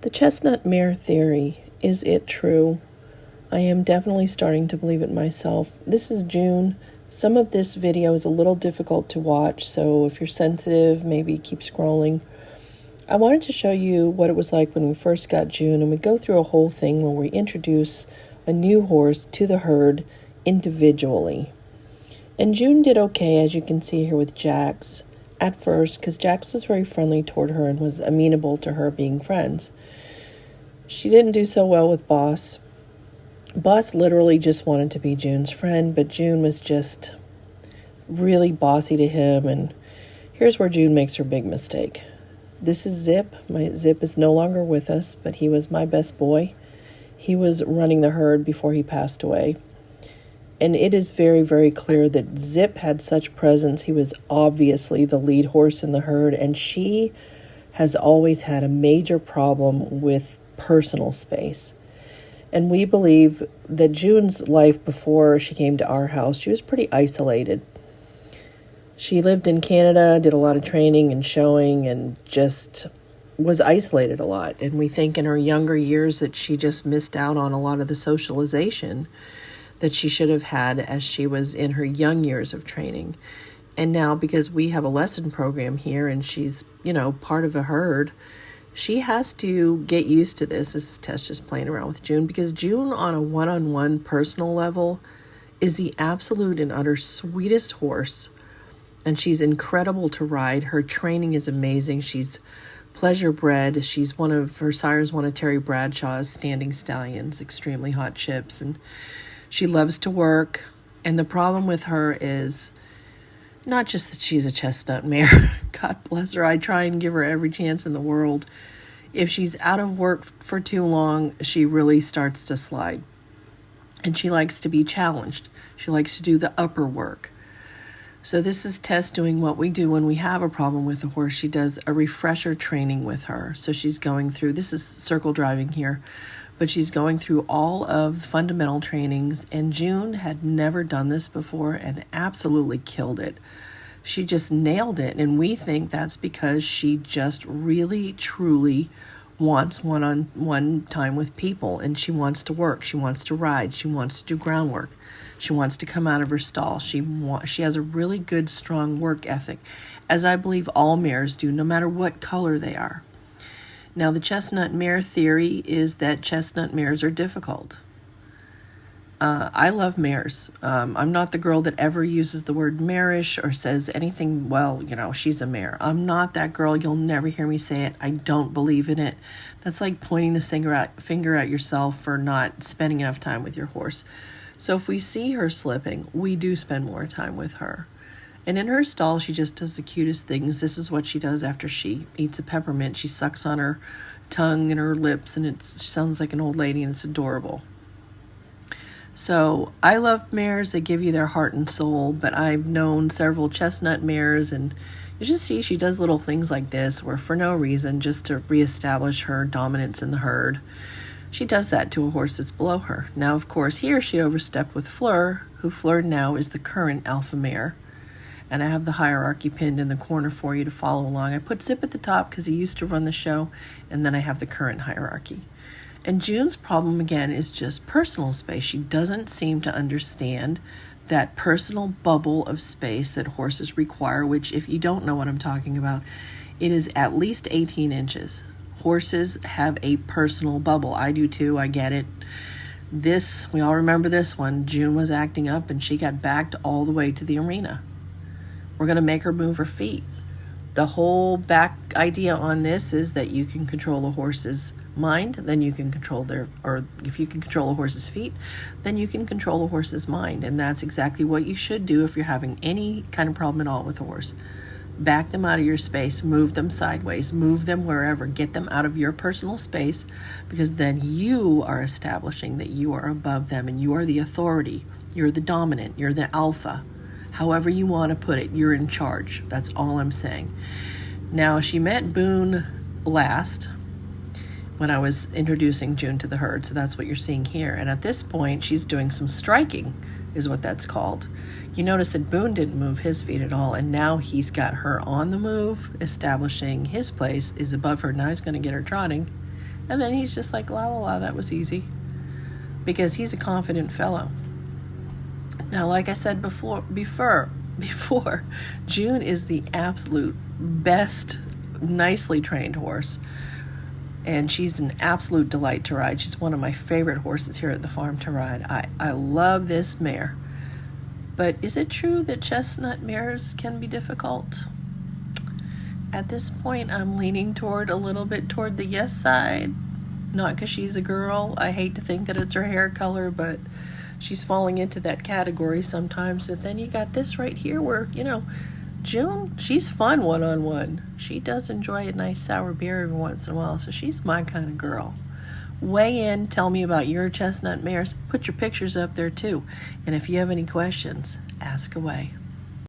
The Chestnut Mare Theory, is it true? I am definitely starting to believe it myself. This is June. Some of this video is a little difficult to watch, so if you're sensitive, maybe keep scrolling. I wanted to show you what it was like when we first got June, and we go through a whole thing where we introduce a new horse to the herd individually. And June did okay, as you can see here with Jax, at first, because Jax was very friendly toward her and was amenable to her being friends. She didn't do so well with Boss. Boss literally just wanted to be June's friend, but June was just really bossy to him, and here's where June makes her big mistake. This is Zip. My Zip is no longer with us, but he was my best boy. He was running the herd before he passed away. And it is very, very clear that Zip had such presence. He was obviously the lead horse in the herd, and she has always had a major problem with personal space. And we believe that June's life before she came to our house, she was pretty isolated. She lived in Canada, did a lot of training and showing, and just was isolated a lot. And we think in her younger years that she just missed out on a lot of the socialization that she should have had as she was in her young years of training. And now, because we have a lesson program here and she's, part of a herd, she has to get used to this. This is Tess just playing around with June, because June on a one-on-one personal level is the absolute and utter sweetest horse. And she's incredible to ride. Her training is amazing. She's pleasure bred. She's one of Terry Bradshaw's standing stallions, extremely hot chips. And she loves to work. And the problem with her is not just that she's a chestnut mare. God bless her. I try and give her every chance in the world. If she's out of work for too long, she really starts to slide. And she likes to be challenged. She likes to do the upper work. So this is Tess doing what we do when we have a problem with a horse. She does a refresher training with her. So she's going through, this is circle driving here, but she's going through all of fundamental trainings, and June had never done this before and absolutely killed it. She just nailed it, and we think that's because she just really, truly wants one-on-one time with people, and she wants to work, she wants to ride, she wants to do groundwork, she wants to come out of her stall. She has a really good, strong work ethic, as I believe all mares do, no matter what color they are. Now, the Chestnut Mare Theory is that chestnut mares are difficult. I love mares. I'm not the girl that ever uses the word marish or says anything, she's a mare. I'm not that girl. You'll never hear me say it. I don't believe in it. That's like pointing the finger at yourself for not spending enough time with your horse. So if we see her slipping, we do spend more time with her. And in her stall, she just does the cutest things. This is what she does after she eats a peppermint. She sucks on her tongue and her lips, and she sounds like an old lady, and it's adorable. So I love mares. They give you their heart and soul, but I've known several chestnut mares, and you just see she does little things like this where for no reason, just to reestablish her dominance in the herd, she does that to a horse that's below her. Now, of course, here she overstepped with Fleur, who Fleur now is the current alpha mare. And I have the hierarchy pinned in the corner for you to follow along. I put Zip at the top because he used to run the show, and then I have the current hierarchy. And June's problem, again, is just personal space. She doesn't seem to understand that personal bubble of space that horses require, which, if you don't know what I'm talking about, it is at least 18 inches. Horses have a personal bubble. I do too. I get it. We all remember this one. June was acting up, and she got backed all the way to the arena. We're going to make her move her feet. The whole back idea on this is that you can control a horse's mind, then you can control if you can control a horse's feet, then you can control a horse's mind. And that's exactly what you should do if you're having any kind of problem at all with a horse. Back them out of your space, move them sideways, move them wherever, get them out of your personal space, because then you are establishing that you are above them and you are the authority. You're the dominant, you're the alpha. However you want to put it, you're in charge. That's all I'm saying. Now, she met Boone last when I was introducing June to the herd, so that's what you're seeing here. And at this point, she's doing some striking, is what that's called. You notice that Boone didn't move his feet at all, and now he's got her on the move, establishing his place is above her. Now he's going to get her trotting. And then he's just like, la la la, that was easy. Because he's a confident fellow. Now, like I said before, June is the absolute best, nicely trained horse. And she's an absolute delight to ride. She's one of my favorite horses here at the farm to ride. I love this mare. But is it true that chestnut mares can be difficult? At this point, I'm leaning a little bit toward the yes side. Not because she's a girl. I hate to think that it's her hair color, but she's falling into that category sometimes. But then you got this right here where, June, she's fun one-on-one. She does enjoy a nice sour beer every once in a while, so she's my kind of girl. Weigh in, tell me about your chestnut mares. Put your pictures up there too. And if you have any questions, ask away.